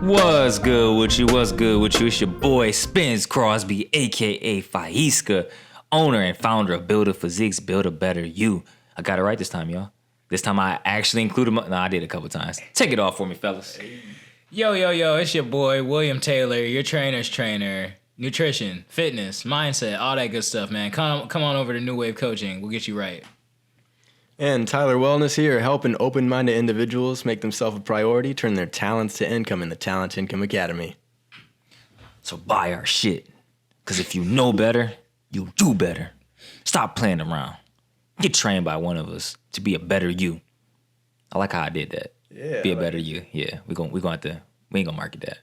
What's good with you? What's good with you? It's your boy Spence Crosby, aka Faiska, owner and founder of Build a Physiques, Build a Better You. I got it right this time, y'all. This time I actually included I did a couple times. Take it off for me, fellas. Yo, it's your boy William Taylor, your trainer's trainer. Nutrition, fitness, mindset, all that good stuff, man. Come on over to New Wave Coaching. We'll get you right. And Tyler Wellness here, helping open-minded individuals make themselves a priority, turn their talents to income in the Talent Income Academy. So buy our shit. Because if you know better, you do better. Stop playing around. Get trained by one of us to be a better you. I like how I did that. Yeah. Be a better you. Yeah, we ain't gonna market that.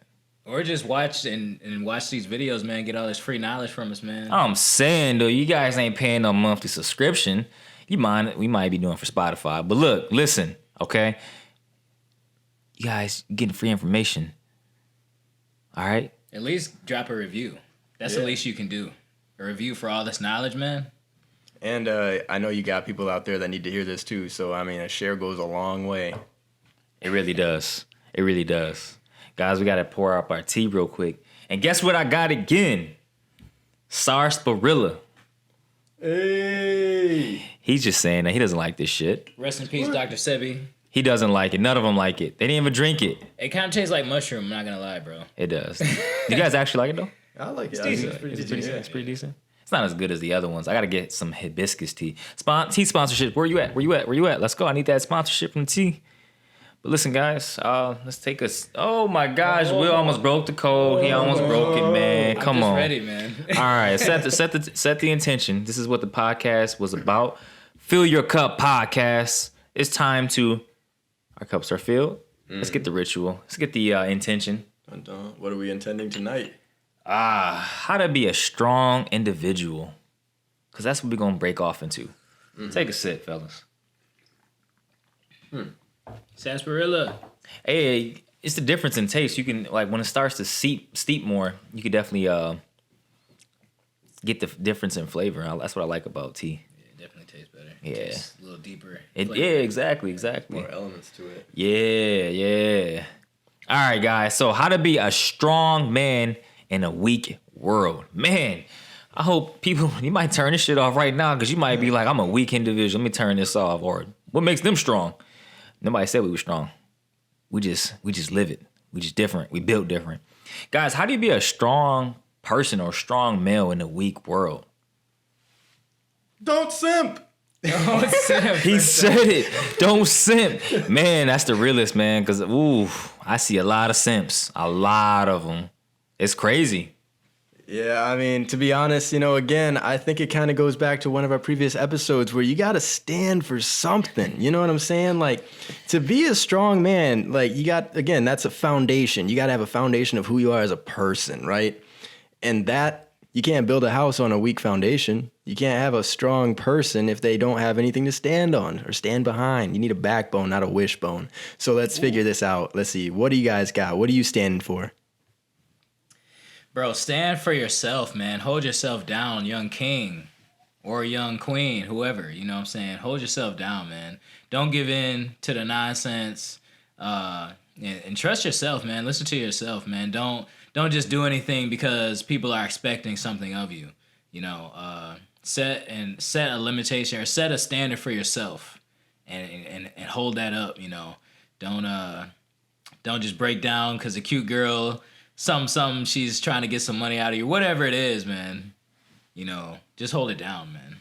Or just watch and watch these videos, man. Get all this free knowledge from us, man. I'm saying, though, you guys ain't paying no monthly subscription. We might be doing for Spotify. But look, listen, okay? You guys getting free information. All right? At least drop a review. That's the least you can do. A review for all this knowledge, man. And I know you got people out there that need to hear this too. So, I mean, a share goes a long way. It really does. It really does. Guys, we got to pour up our tea real quick. And guess what I got again? Sarsaparilla. Hey! He's just saying that he doesn't like this shit. Rest in peace, Dr. Sebi. He doesn't like it. None of them like it. They didn't even drink it. It kind of tastes like mushroom, I'm not going to lie, bro. It does. You guys actually like it, though? I like it. decent. It's pretty decent. It's not as good as the other ones. I got to get some hibiscus tea. Tea sponsorship. Where you at? Let's go. I need that sponsorship from tea. But listen, guys, let's take us. Oh my gosh, Will almost broke the code. He almost broke it, man. Come on. Ready, man. All right, set the intention. This is what the podcast was about. Fill your cup podcast. It's time to. Our cups are filled. Let's get the ritual. Let's get the intention. What are we intending tonight? How to be a strong individual. Because that's what we're going to break off into. Take a sip, fellas. Sarsaparilla. Hey, it's the difference in taste. You can, like, when it starts to steep more, you can definitely get the difference in flavor. That's what I like about tea. Yeah, it definitely tastes better. Yeah. It's a little deeper. Yeah, exactly. More elements to it. Yeah. All right, guys. So how to be a strong man in a weak world. Man, I hope people, you might turn this shit off right now because you might be like, I'm a weak individual. Let me turn this off. Or what makes them strong? Nobody said we were strong. We just live it. We just different. We built different. Guys, how do you be a strong person or strong male in a weak world? Don't simp! He said it. Don't simp. Man, that's the realest, man. Because, I see a lot of simps. A lot of them. It's crazy. Yeah, I mean, to be honest, again, I think it kind of goes back to one of our previous episodes where you got to stand for something. You know what I'm saying? Like, to be a strong man, like, again, that's a foundation. You got to have a foundation of who you are as a person, right? And that, you can't build a house on a weak foundation. You can't have a strong person if they don't have anything to stand on or stand behind. You need a backbone, not a wishbone. So let's figure this out. Let's see. What do you guys got? What are you standing for? Bro, stand for yourself, man. Hold yourself down, young king or young queen, whoever, you know what I'm saying? Hold yourself down, man. Don't give in to the nonsense. And trust yourself, man. Listen to yourself, man. Don't just do anything because people are expecting something of you. Set a limitation or set a standard for yourself and hold that up, Don't just break down because a cute girl something she's trying to get some money out of you, whatever it is, man. Just hold it down, man.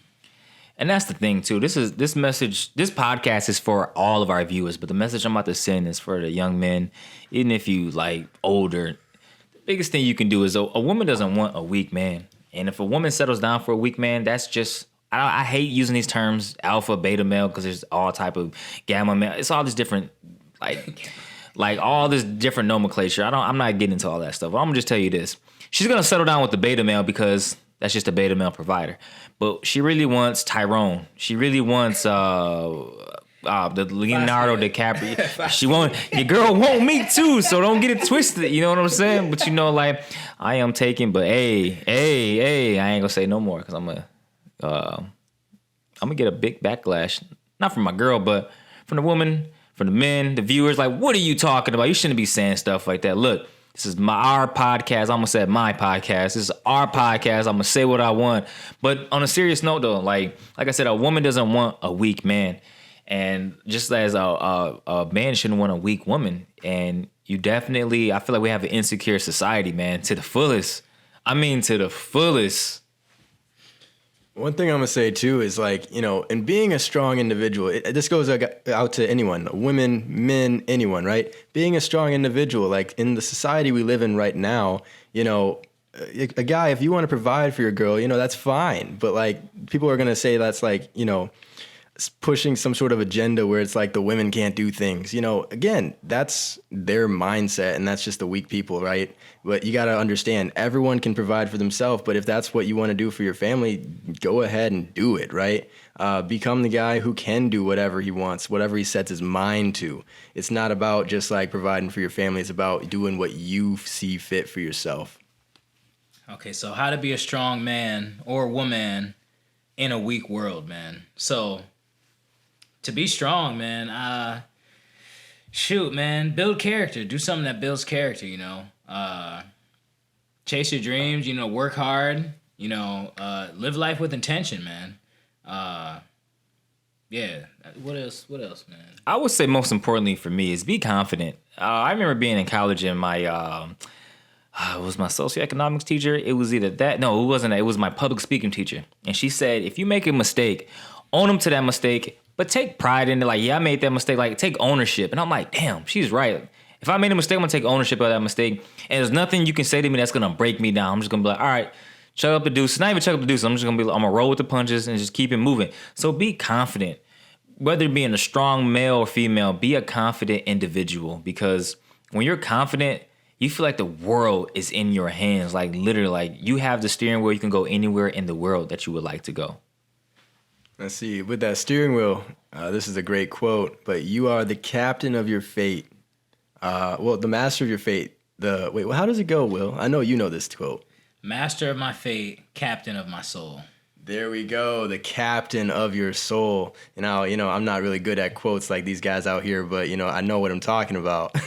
And that's the thing too. This podcast is for all of our viewers, but the message I'm about to send is for the young men, even if you like older. The biggest thing you can do is a woman doesn't want a weak man. And if a woman settles down for a weak man, that's just, I hate using these terms, alpha, beta male, because there's all type of gamma male. It's all this different, like all this different nomenclature. I'm not getting into all that stuff. But I'm gonna just tell you this. She's gonna settle down with the beta male because that's just a beta male provider. But she really wants Tyrone. She really wants the Leonardo DiCaprio. Your girl want me too, so don't get it twisted. You know what I'm saying? But I am taking. But hey, I ain't gonna say no more because I'm gonna get a big backlash, not from my girl, but from the woman For the men, the viewers, like, what are you talking about? You shouldn't be saying stuff like that. Look, this is our podcast. I almost said my podcast. This is our podcast. I'm gonna say what I want. But on a serious note, though, like I said, a woman doesn't want a weak man, and just as a man shouldn't want a weak woman. And you definitely, I feel like we have an insecure society, man, to the fullest. I mean, to the fullest. One thing I'm gonna say too is like, in being a strong individual, this goes out to anyone, women, men, anyone, right? Being a strong individual, like in the society we live in right now, a guy, if you want to provide for your girl, that's fine. But like, people are gonna say that's like, pushing some sort of agenda where it's like the women can't do things. Again, that's their mindset, and that's just the weak people, right? But you got to understand, everyone can provide for themselves, but if that's what you want to do for your family, go ahead and do it, right? Become the guy who can do whatever he wants, whatever he sets his mind to. It's not about just like providing for your family. It's about doing what you see fit for yourself. Okay, so how to be a strong man or woman in a weak world, man. So to be strong, man, shoot, man, build character. Do something that builds character, chase your dreams, work hard, live life with intention, man. Yeah. What else, man? I would say most importantly for me is be confident. I remember being in college and my, it was my socioeconomics teacher. It was either that. No, it wasn't that. It was my public speaking teacher. And she said, if you make a mistake, own them to that mistake, but take pride in it. Like, yeah, I made that mistake. Like, take ownership. And I'm like, damn, she's right. If I made a mistake, I'm going to take ownership of that mistake. And there's nothing you can say to me that's going to break me down. I'm just going to be like, all right, chuck up the deuces. Not even chuck up the deuces. I'm going to roll with the punches and just keep it moving. So be confident. Whether being a strong male or female, be a confident individual. Because when you're confident, you feel like the world is in your hands. Like, literally, like, you have the steering wheel. You can go anywhere in the world that you would like to go. Let's see. With that steering wheel, this is a great quote, but you are the captain of your fate. The master of your fate. How does it go, Will? I know you know this quote. Master of my fate, captain of my soul. There we go. The captain of your soul. Now, I'm not really good at quotes like these guys out here, but, I know what I'm talking about.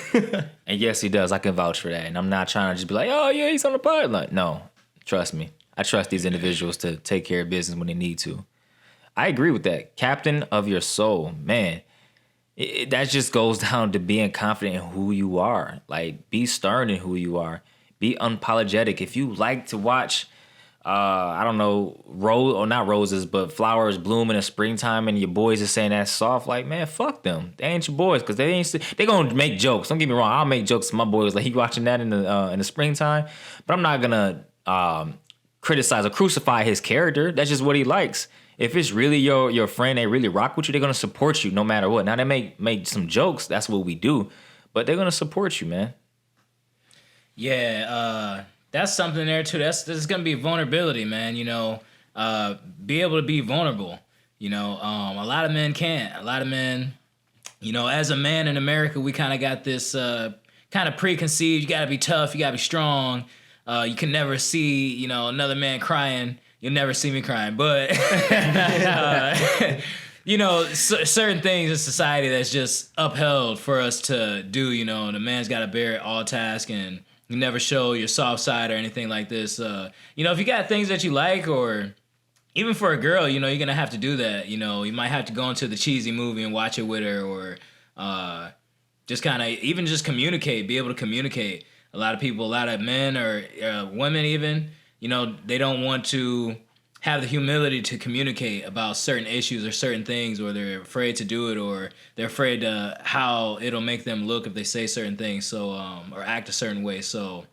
And yes, he does. I can vouch for that. And I'm not trying to just be like, oh, yeah, he's on the pod. Like, no, trust me. I trust these individuals to take care of business when they need to. I agree with that. Captain of your soul, man. That just goes down to being confident in who you are. Like, be stern in who you are. Be unapologetic. If you like to watch, I don't know, not roses, but flowers bloom in the springtime, and your boys are saying that's soft, like, man, fuck them. They ain't your boys, because they gonna make jokes. Don't get me wrong. I'll make jokes to my boys, like, he watching that in the springtime, but I'm not gonna criticize or crucify his character. That's just what he likes. If it's really your friend, they really rock with you, they're gonna support you no matter what. Now they make some jokes, that's what we do, but they're gonna support you, man. Yeah, that's something there too. There's gonna be vulnerability, man. Be able to be vulnerable. A lot of men can't. A lot of men, as a man in America, we kind of got this kind of preconceived. You gotta be tough. You gotta be strong. You can never see, another man crying. You'll never see me crying, but certain things in society that's just upheld for us to do. The man's got to bear all tasks, and you never show your soft side or anything like this. If you got things that you like, or even for a girl, you're gonna have to do that. You might have to go into the cheesy movie and watch it with her, or just kind of even just communicate, be able to communicate. A lot of men or women even. They don't want to have the humility to communicate about certain issues or certain things, or they're afraid to do it, or they're afraid how it'll make them look if they say certain things, so or act a certain way. So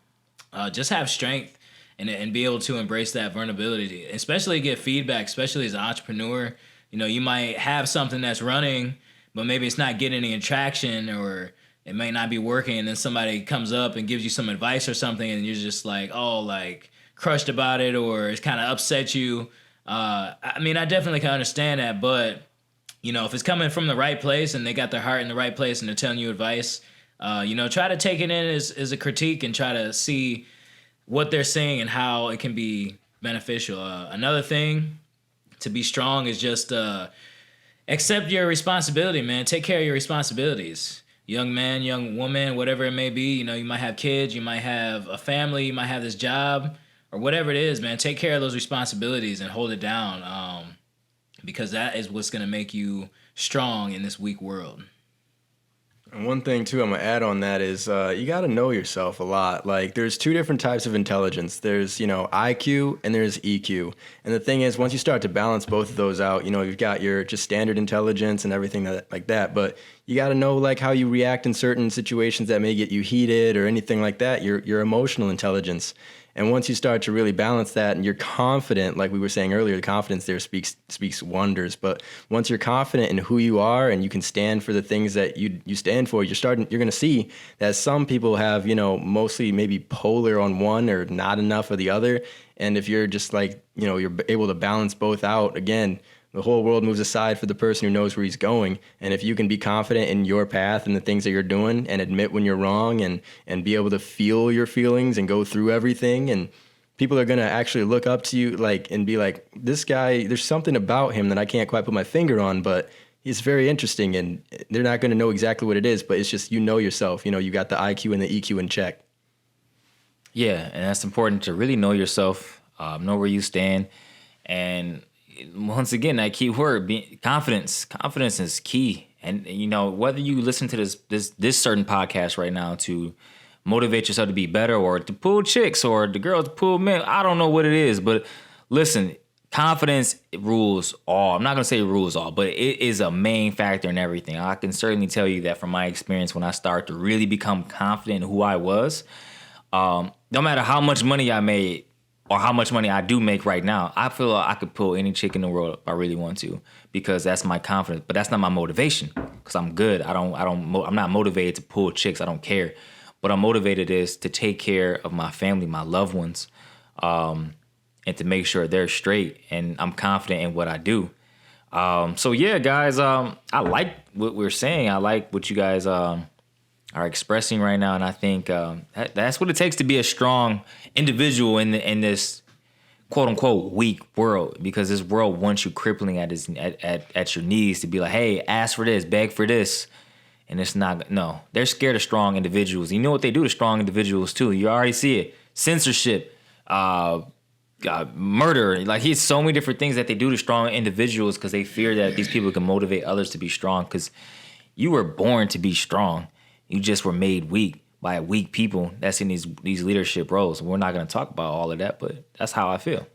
just have strength and be able to embrace that vulnerability, especially get feedback, especially as an entrepreneur. You might have something that's running, but maybe it's not getting any traction, or it may not be working, and then somebody comes up and gives you some advice or something, and you're just like, oh, like, crushed about it, or it's kind of upset you. I definitely can understand that, but if it's coming from the right place and they got their heart in the right place and they're telling you advice, try to take it in as a critique and try to see what they're saying and how it can be beneficial. Another thing to be strong is just accept your responsibility, man. Take care of your responsibilities. Young man, young woman, whatever it may be. You know, you might have kids, you might have a family, you might have this job, or whatever it is, man. Take care of those responsibilities and hold it down, because that is what's going to make you strong in this weak world. And one thing too, I'm gonna add on that is you got to know yourself a lot. Like, there's two different types of intelligence. There's IQ and there's EQ. And the thing is, once you start to balance both of those out, you've got your just standard intelligence and everything like that. But you got to know like how you react in certain situations that may get you heated or anything like that. Your emotional intelligence. And once you start to really balance that and you're confident, like we were saying earlier, the confidence there speaks wonders. But once you're confident in who you are and you can stand for the things that you stand for, you're going to see that some people have, mostly maybe polar on one or not enough of the other. And if you're just like, you're able to balance both out, again, the whole world moves aside for the person who knows where he's going. And if you can be confident in your path and the things that you're doing and admit when you're wrong and be able to feel your feelings and go through everything, and people are going to actually look up to you and be like, this guy, there's something about him that I can't quite put my finger on, but he's very interesting. And they're not going to know exactly what it is, but it's just, yourself, you got the IQ and the EQ in check. Yeah, and that's important to really know yourself, know where you stand, and once again, that key word, confidence. Confidence is key. And whether you listen to this certain podcast right now to motivate yourself to be better, or to pull chicks, or the girls to pull men, I don't know what it is, but listen, confidence rules all. I'm not gonna say it rules all, but it is a main factor in everything. I can certainly tell you that from my experience, when I started to really become confident in who I was, no matter how much money I made, or how much money I do make right now, I feel like I could pull any chick in the world if I really want to, because that's my confidence. But that's not my motivation, because I'm good. I'm not motivated to pull chicks. I don't care. What I'm motivated is to take care of my family, my loved ones, and to make sure they're straight. And I'm confident in what I do. So yeah, guys, I like what we're saying. I like what you guys are expressing right now, and I think that's what it takes to be a strong individual in this quote unquote weak world, because this world wants you crippling at your knees to be like, hey, ask for this, beg for this, and it's not. No, they're scared of strong individuals. You know what they do to strong individuals too? You already see it: censorship, murder. Like, he's so many different things that they do to strong individuals because they fear that these people can motivate others to be strong. Because you were born to be strong. You just were made weak by weak people that's in these leadership roles. We're not going to talk about all of that, but that's how I feel.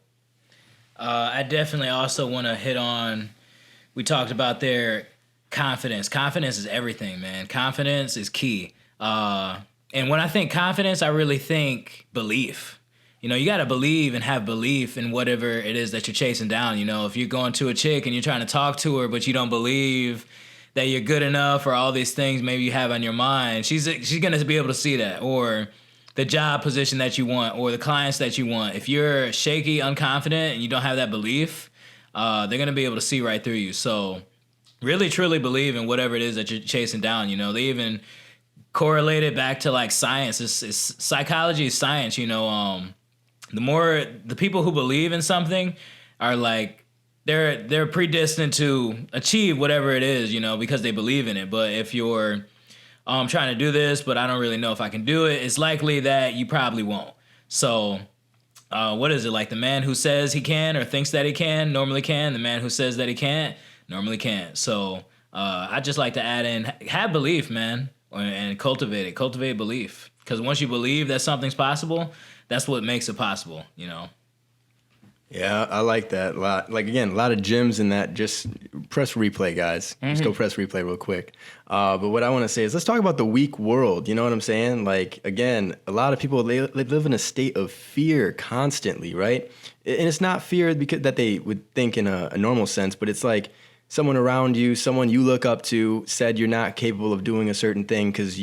I definitely also want to hit on, we talked about their confidence. Confidence is everything, man. Confidence is key. And when I think confidence, I really think belief. You got to believe and have belief in whatever it is that you're chasing down. If you're going to a chick and you're trying to talk to her, but you don't believe that you're good enough, or all these things maybe you have on your mind, she's going to be able to see that. Or the job position that you want, or the clients that you want. If you're shaky, unconfident, and you don't have that belief, they're going to be able to see right through you. So really, truly believe in whatever it is that you're chasing down. They even correlate it back to like science. It's psychology is science. The more the people who believe in something are like, they're predestined to achieve whatever it is, because they believe in it. But if you're trying to do this, but I don't really know if I can do it, it's likely that you probably won't. So what is it? Like, the man who says he can or thinks that he can normally can. The man who says that he can't normally can't. So I just like to add in, have belief, man, and cultivate it. Cultivate belief. Because once you believe that something's possible, that's what makes it possible, Yeah, I like that a lot. Like, again, a lot of gems in that. Just press replay, guys. Just go press replay real quick. But what I want to say is, let's talk about the weak world. You know what I'm saying? Like, again, a lot of people, they live in a state of fear constantly, right? And it's not fear because that they would think in a normal sense, but it's like someone around you, someone you look up to, said you're not capable of doing a certain thing because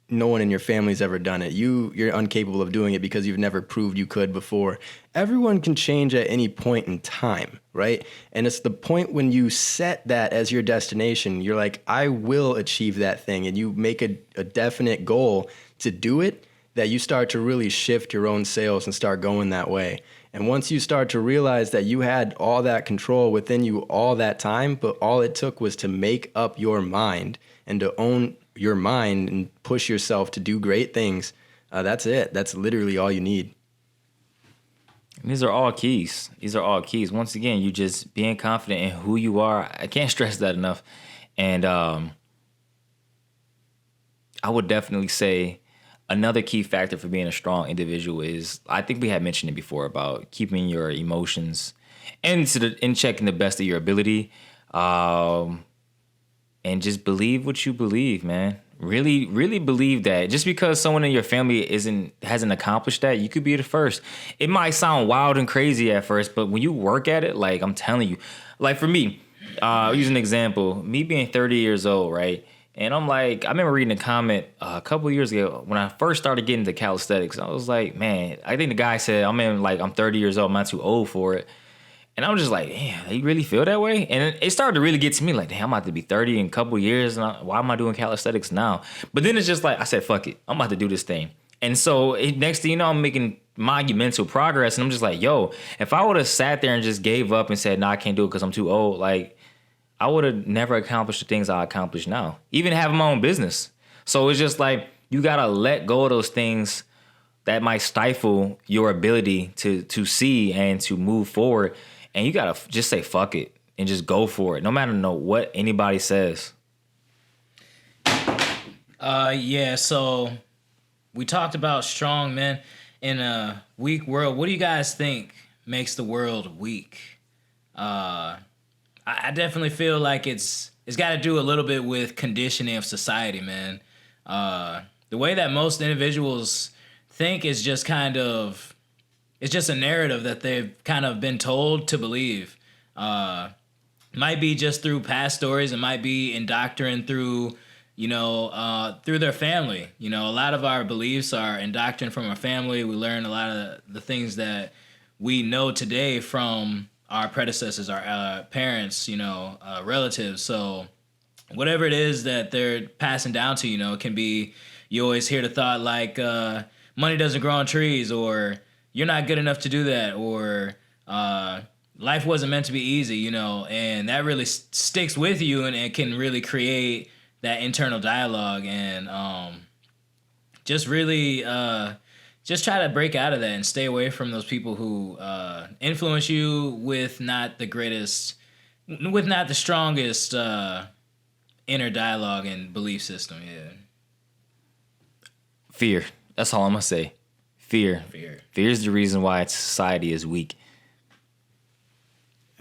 no one in your family's ever done it. You're incapable of doing it because you've never proved you could before. Everyone can change at any point in time, right? And it's the point when you set that as your destination, you're like, I will achieve that thing, and you make a definite goal to do it, that you start to really shift your own sails and start going that way. And once you start to realize that you had all that control within you all that time, but all it took was to make up your mind and to own your mind and push yourself to do great things, that's it. That's literally all you need. And these are all keys. These are all keys. Once again, you just being confident in who you are. I can't stress that enough. And I would definitely say another key factor for being a strong individual is, I think we had mentioned it before, about keeping your emotions in check in the best of your ability. And just believe what you believe, man. Really, really believe that. Just because someone in your family hasn't accomplished that, you could be the first. It might sound wild and crazy at first, but when you work at it, like I'm telling you, like for me, I'll use an example. Me being 30 years old, right? And I'm like, I remember reading a comment a couple of years ago when I first started getting into calisthenics. I was like, man, I think the guy said, I'm 30 years old, I'm not too old for it. And I was just like, damn, you really feel that way? And it started to really get to me like, damn, I'm about to be 30 in a couple of years. And why am I doing calisthenics now? But then it's just like, I said, fuck it. I'm about to do this thing. And so next thing you know, I'm making monumental progress. And I'm just like, yo, if I would have sat there and just gave up and said, no, I can't do it because I'm too old, like, I would have never accomplished the things I accomplish now, even having my own business. So it's just like, you got to let go of those things that might stifle your ability to see and to move forward. And you got to just say, fuck it, and just go for it, no matter what anybody says. Yeah, so we talked about strong men in a weak world. What do you guys think makes the world weak? I definitely feel like it's got to do a little bit with conditioning of society, man. The way that most individuals think is just kind of, it's just a narrative that they've kind of been told to believe. Might be just through past stories. It might be indoctrinated through, through their family. A lot of our beliefs are indoctrinated from our family. We learn a lot of the things that we know today from our predecessors, our parents, relatives. So whatever it is that they're passing down to, it can be, you always hear the thought like, money doesn't grow on trees, or you're not good enough to do that, or life wasn't meant to be easy, and that really sticks with you, and it can really create that internal dialogue, and just really just try to break out of that and stay away from those people who influence you with not the strongest inner dialogue and belief system. Yeah. Fear. That's all I'm gonna say. Fear. Fear is the reason why society is weak.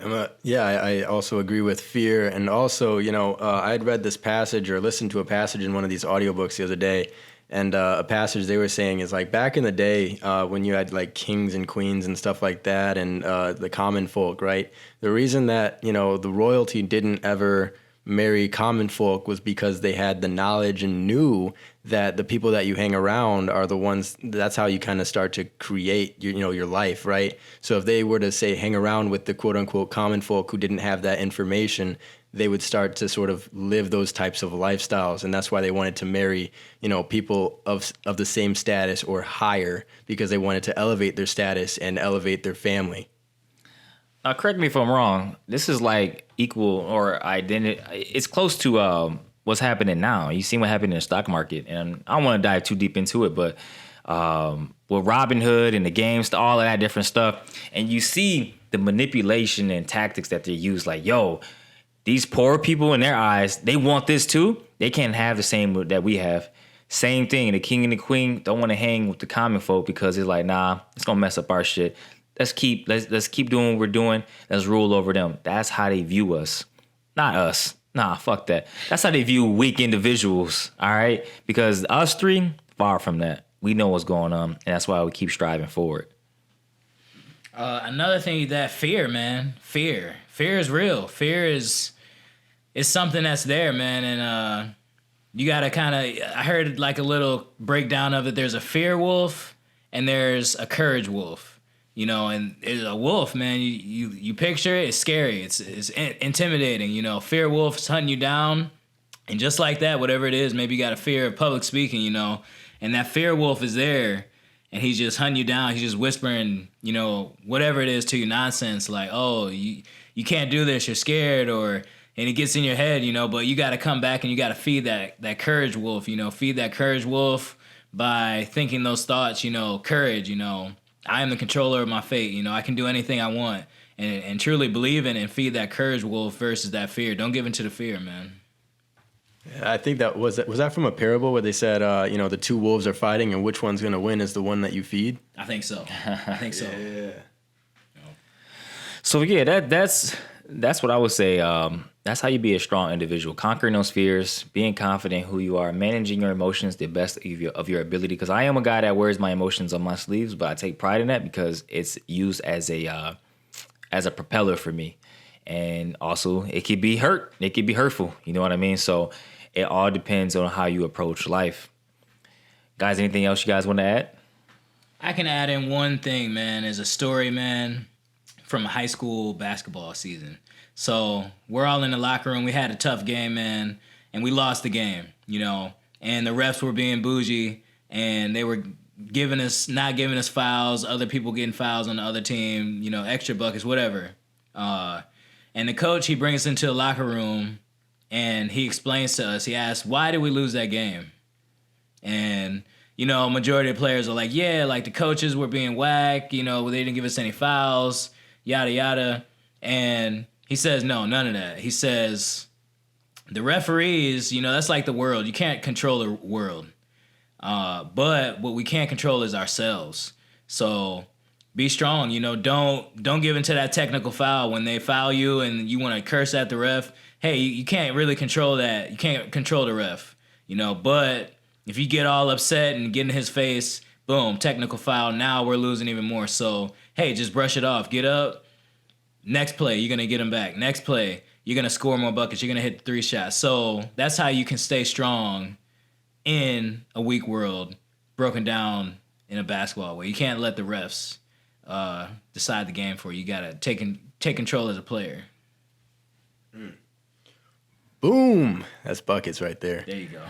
I also agree with fear. And also, I had read this passage or listened to a passage in one of these audiobooks the other day. And a passage they were saying is like, back in the day when you had like kings and queens and stuff like that, and the common folk, right? The reason that, the royalty didn't ever marry common folk was because they had the knowledge and knew that the people that you hang around are the ones, that's how you kind of start to create your life, right? So if they were to say hang around with the quote unquote common folk who didn't have that information, they would start to sort of live those types of lifestyles. And that's why they wanted to marry, people of the same status or higher, because they wanted to elevate their status and elevate their family. Correct me if I'm wrong. This is like equal or identity. It's close to what's happening now. You see what happened in the stock market, and I don't want to dive too deep into it, but with Robin Hood and the games, all of that different stuff, and you see the manipulation and tactics that they use. Like, yo, these poor people in their eyes, they want this too. They can't have the same that we have. Same thing. The king and the queen don't want to hang with the common folk because it's like, nah, it's gonna mess up our shit. Let's keep doing what we're doing. Let's rule over them. That's how they view us, not us. Nah, fuck that. That's how they view weak individuals. All right, because us three, far from that. We know what's going on, and that's why we keep striving forward. Another thing, that fear, man. Fear is real. Fear is something that's there, man, and you gotta kind of. I heard like a little breakdown of it. There's a fear wolf, and there's a courage wolf. And it's a wolf, man. You picture it, it's scary. It's intimidating. Fear wolf is hunting you down, and just like that, whatever it is, maybe you got a fear of public speaking. And that fear wolf is there, and he's just hunting you down. He's just whispering, you know, whatever it is to you, nonsense like, oh, you can't do this, you're scared, and it gets in your head, you know, but you got to come back and you got to feed that courage wolf, you know, feed that courage wolf by thinking those thoughts, you know, courage, you know, I am the controller of my fate, you know, I can do anything I want, and truly believe in and feed that courage wolf versus that fear. Don't give in to the fear, man. I think was that from a parable where they said, you know, the two wolves are fighting and which one's going to win is the one that you feed? I think so. Yeah. So yeah, that's what I would say. That's how you be a strong individual. Conquering those fears, being confident who you are, managing your emotions the best of your ability. Because I am a guy that wears my emotions on my sleeves, but I take pride in that because it's used as a propeller for me. And also, it could be hurt. It could be hurtful. You know what I mean? So it all depends on how you approach life. Guys, anything else you guys want to add? I can add in one thing, man, as a story, man, from a high school basketball season. So we're all in the locker room. We had a tough game, man, and we lost the game, you know. And the refs were being bougie, and they were not giving us fouls, other people getting fouls on the other team, you know, extra buckets, whatever. And the coach, he brings us into the locker room, and he explains to us, he asks, why did we lose that game? And, you know, majority of players are like, yeah, like the coaches were being whack, you know, they didn't give us any fouls, yada, yada. And he says, no, none of that. He says, the referees, you know, that's like the world. You can't control the world. But what we can't control is ourselves. So be strong, you know, don't give into that technical foul when they foul you and you want to curse at the ref. Hey, you can't really control that. You can't control the ref, you know, but if you get all upset and get in his face, boom, technical foul, now we're losing even more. So, hey, just brush it off. Get up. Next play, you're going to get him back. Next play, you're going to score more buckets. You're going to hit 3 shots. So that's how you can stay strong in a weak world, broken down in a basketball way. You can't let the refs decide the game for you. You got to take control as a player. Boom. That's buckets right there. There you go.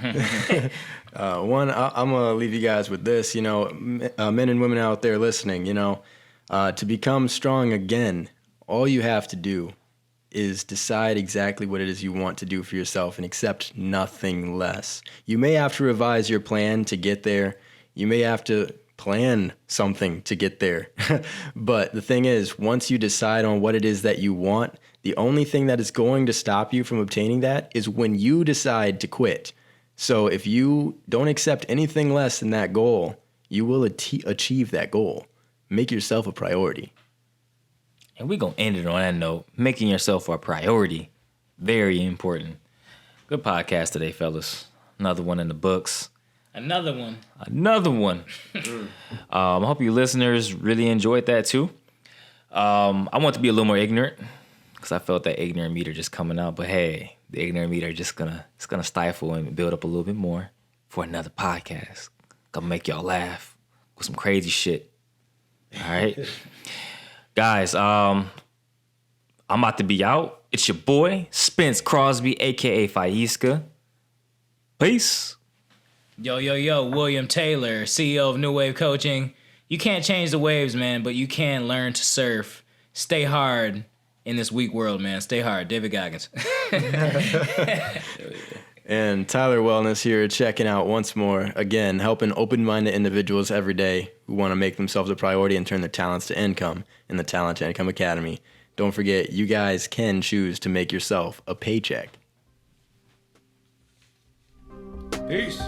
I'm going to leave you guys with this, you know, men and women out there listening, you know, to become strong again, all you have to do is decide exactly what it is you want to do for yourself and accept nothing less. You may have to revise your plan to get there. You may have to plan something to get there. But the thing is, once you decide on what it is that you want, the only thing that is going to stop you from obtaining that is when you decide to quit. So if you don't accept anything less than that goal, you will achieve that goal. Make yourself a priority. And we're going to end it on that note. Making yourself a priority. Very important. Good podcast today, fellas. Another one in the books. Another one. I hope you listeners really enjoyed that too. I want to be a little more ignorant because I felt that ignorant meter just coming out. But hey, the ignorant meter just gonna stifle and build up a little bit more for another podcast. Gonna make y'all laugh with some crazy shit. All right. Guys, I'm about to be out. It's your boy, Spence Crosby, a.k.a. Faiska. Peace. Yo, William Taylor, CEO of New Wave Coaching. You can't change the waves, man, but you can learn to surf. Stay hard in this weak world, man. Stay hard. David Goggins. And Tyler Wellness here, checking out once more. Again, helping open-minded individuals every day who want to make themselves a priority and turn their talents to income in the Talent to Income Academy. Don't forget, you guys can choose to make yourself a paycheck. Peace.